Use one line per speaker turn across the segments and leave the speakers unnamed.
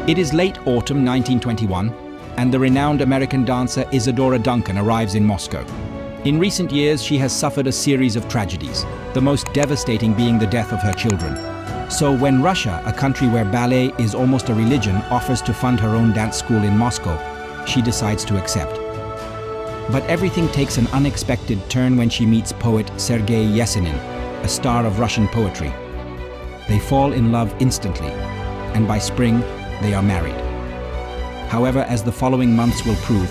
It is late autumn 1921, and the renowned American dancer Isadora Duncan arrives in Moscow. In recent years, she has suffered a series of tragedies, the most devastating being the death of her children. So when Russia, a country where ballet is almost a religion, offers to fund her own dance school in Moscow, she decides to accept. But everything takes an unexpected turn when she meets poet Sergei Yesenin, a star of Russian poetry. They fall in love instantly, and by spring, they are married. However, as the following months will prove,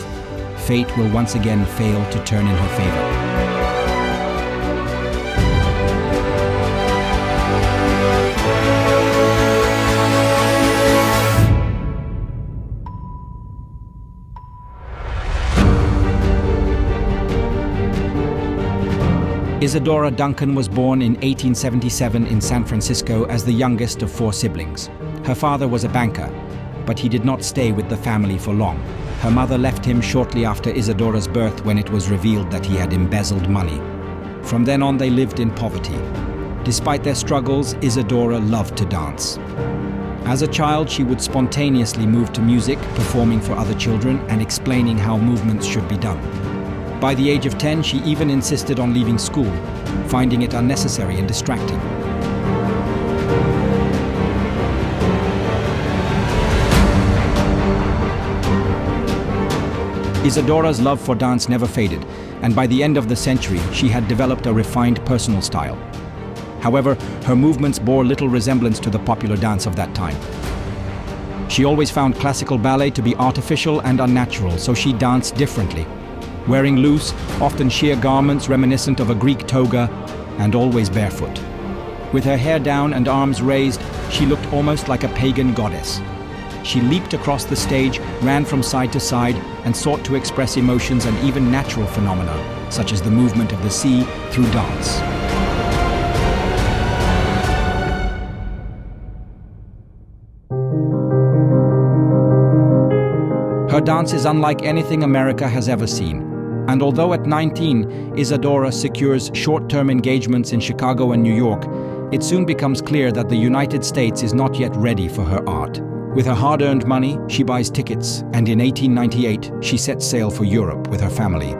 fate will once again fail to turn in her favor. Isadora Duncan was born in 1877 in San Francisco as the youngest of 4 siblings. Her father was a banker, but he did not stay with the family for long. Her mother left him shortly after Isadora's birth when it was revealed that he had embezzled money. From then on, they lived in poverty. Despite their struggles, Isadora loved to dance. As a child, she would spontaneously move to music, performing for other children and explaining how movements should be done. By the age of 10, she even insisted on leaving school, finding it unnecessary and distracting. Isadora's love for dance never faded, and by the end of the century, she had developed a refined personal style. However, her movements bore little resemblance to the popular dance of that time. She always found classical ballet to be artificial and unnatural, so she danced differently, wearing loose, often sheer garments reminiscent of a Greek toga, and always barefoot. With her hair down and arms raised, she looked almost like a pagan goddess. She leaped across the stage, ran from side to side, and sought to express emotions and even natural phenomena, such as the movement of the sea, through dance. Her dance is unlike anything America has ever seen. And although at 19, Isadora secures short-term engagements in Chicago and New York, it soon becomes clear that the United States is not yet ready for her art. With her hard-earned money, she buys tickets, and in 1898, she sets sail for Europe with her family.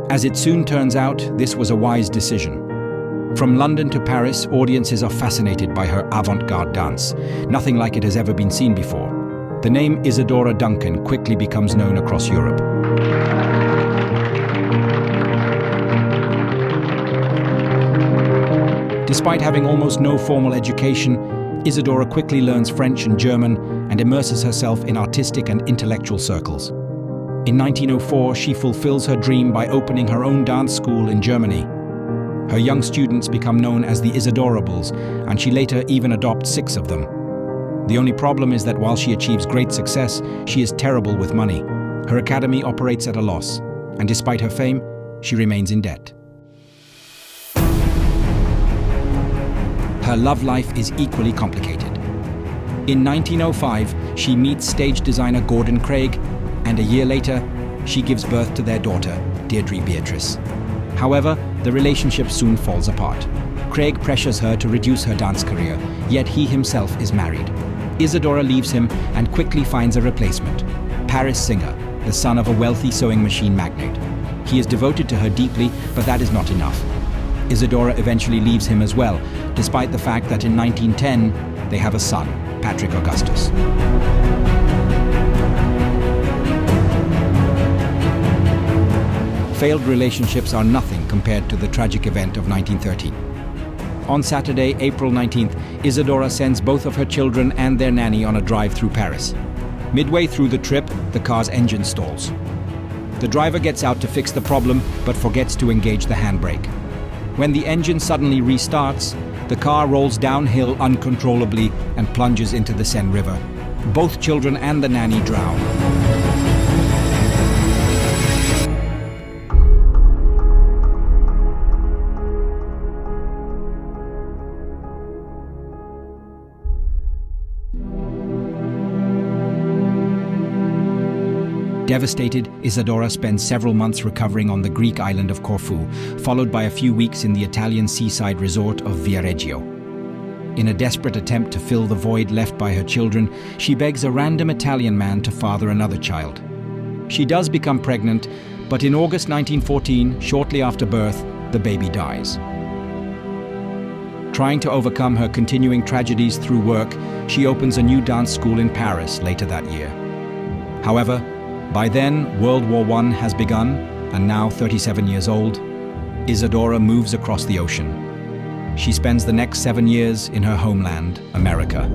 As it soon turns out, this was a wise decision. From London to Paris, audiences are fascinated by her avant-garde dance. Nothing like it has ever been seen before. The name Isadora Duncan quickly becomes known across Europe. Despite having almost no formal education, Isadora quickly learns French and German and immerses herself in artistic and intellectual circles. In 1904, she fulfills her dream by opening her own dance school in Germany. Her young students become known as the Isadorables, and she later even adopts 6 of them. The only problem is that while she achieves great success, she is terrible with money. Her academy operates at a loss, and despite her fame, she remains in debt. Her love life is equally complicated. In 1905, she meets stage designer Gordon Craig, and a year later, she gives birth to their daughter, Deirdre Beatrice. However, the relationship soon falls apart. Craig pressures her to reduce her dance career, yet he himself is married. Isadora leaves him and quickly finds a replacement, Paris Singer, the son of a wealthy sewing machine magnate. He is devoted to her deeply, but that is not enough. Isadora eventually leaves him as well, despite the fact that in 1910, they have a son, Patrick Augustus. Failed relationships are nothing compared to the tragic event of 1913. On Saturday, April 19th, Isadora sends both of her children and their nanny on a drive through Paris. Midway through the trip, the car's engine stalls. The driver gets out to fix the problem, but forgets to engage the handbrake. When the engine suddenly restarts, the car rolls downhill uncontrollably and plunges into the Seine River. Both children and the nanny drown. Devastated, Isadora spends several months recovering on the Greek island of Corfu, followed by a few weeks in the Italian seaside resort of Viareggio. In a desperate attempt to fill the void left by her children, she begs a random Italian man to father another child. She does become pregnant, but in August 1914, shortly after birth, the baby dies. Trying to overcome her continuing tragedies through work, she opens a new dance school in Paris later that year. However, by then, World War I has begun, and now 37 years old, Isadora moves across the ocean. She spends the next 7 years in her homeland, America.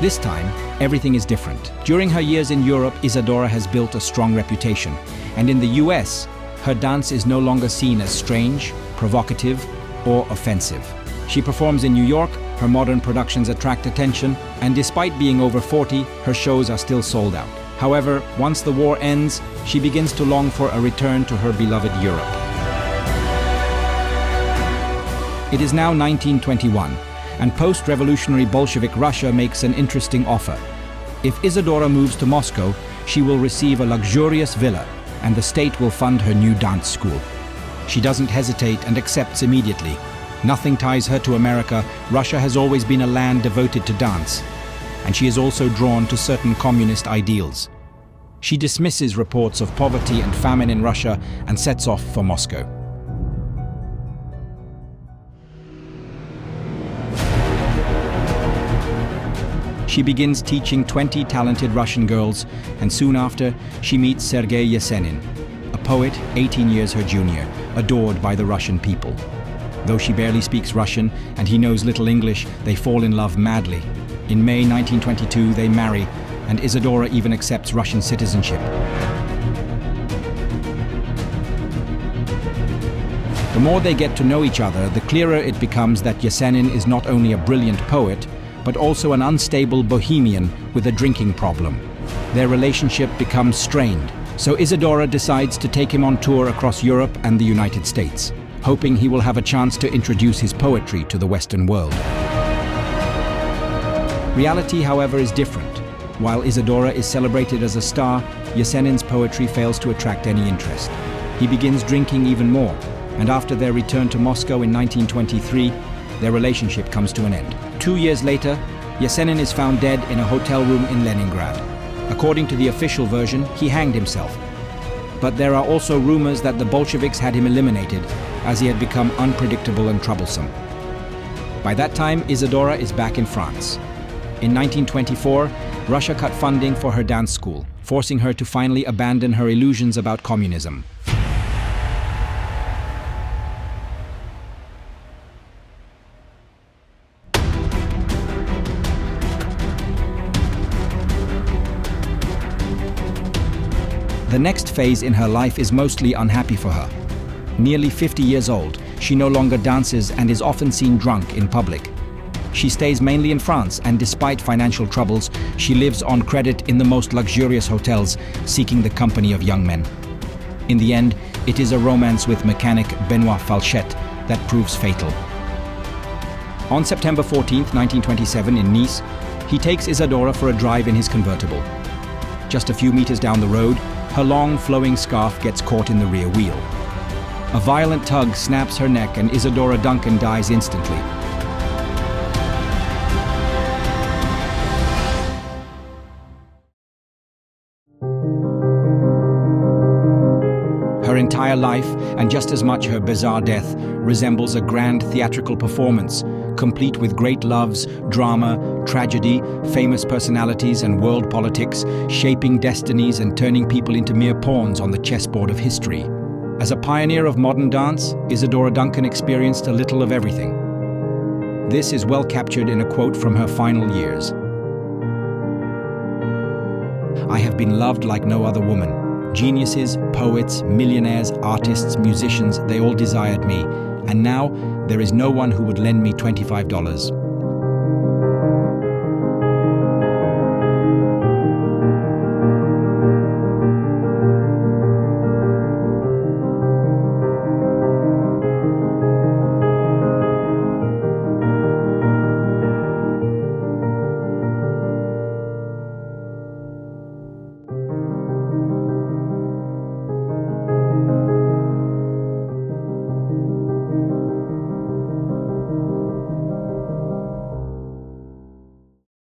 This time, everything is different. During her years in Europe, Isadora has built a strong reputation, and in the US, her dance is no longer seen as strange, provocative, or offensive. She performs in New York, her modern productions attract attention, and despite being over 40, her shows are still sold out. However, once the war ends, she begins to long for a return to her beloved Europe. It is now 1921, and post-revolutionary Bolshevik Russia makes an interesting offer. If Isadora moves to Moscow, she will receive a luxurious villa, and the state will fund her new dance school. She doesn't hesitate and accepts immediately. Nothing ties her to America. Russia has always been a land devoted to dance, and she is also drawn to certain communist ideals. She dismisses reports of poverty and famine in Russia and sets off for Moscow. She begins teaching 20 talented Russian girls, and soon after, she meets Sergei Yesenin, a poet 18 years her junior, adored by the Russian people. Though she barely speaks Russian and he knows little English, they fall in love madly. In May 1922, they marry, and Isadora even accepts Russian citizenship. The more they get to know each other, the clearer it becomes that Yesenin is not only a brilliant poet, but also an unstable bohemian with a drinking problem. Their relationship becomes strained, so Isadora decides to take him on tour across Europe and the United States, hoping he will have a chance to introduce his poetry to the Western world. Reality, however, is different. While Isadora is celebrated as a star, Yesenin's poetry fails to attract any interest. He begins drinking even more, and after their return to Moscow in 1923, their relationship comes to an end. 2 years later, Yesenin is found dead in a hotel room in Leningrad. According to the official version, he hanged himself. But there are also rumors that the Bolsheviks had him eliminated, as he had become unpredictable and troublesome. By that time, Isadora is back in France. In 1924, Russia cut funding for her dance school, forcing her to finally abandon her illusions about communism. The next phase in her life is mostly unhappy for her. Nearly 50 years old, she no longer dances and is often seen drunk in public. She stays mainly in France, and despite financial troubles, she lives on credit in the most luxurious hotels, seeking the company of young men. In the end, it is a romance with mechanic Benoit Falchette that proves fatal. On September 14, 1927, in Nice, he takes Isadora for a drive in his convertible. Just a few meters down the road, her long, flowing scarf gets caught in the rear wheel. A violent tug snaps her neck and Isadora Duncan dies instantly. Her entire life, and just as much her bizarre death, resembles a grand theatrical performance, complete with great loves, drama, tragedy, famous personalities and world politics, shaping destinies and turning people into mere pawns on the chessboard of history. As a pioneer of modern dance, Isadora Duncan experienced a little of everything. This is well captured in a quote from her final years. "I have been loved like no other woman. Geniuses, poets, millionaires, artists, musicians, they all desired me. And now, there is no one who would lend me $25.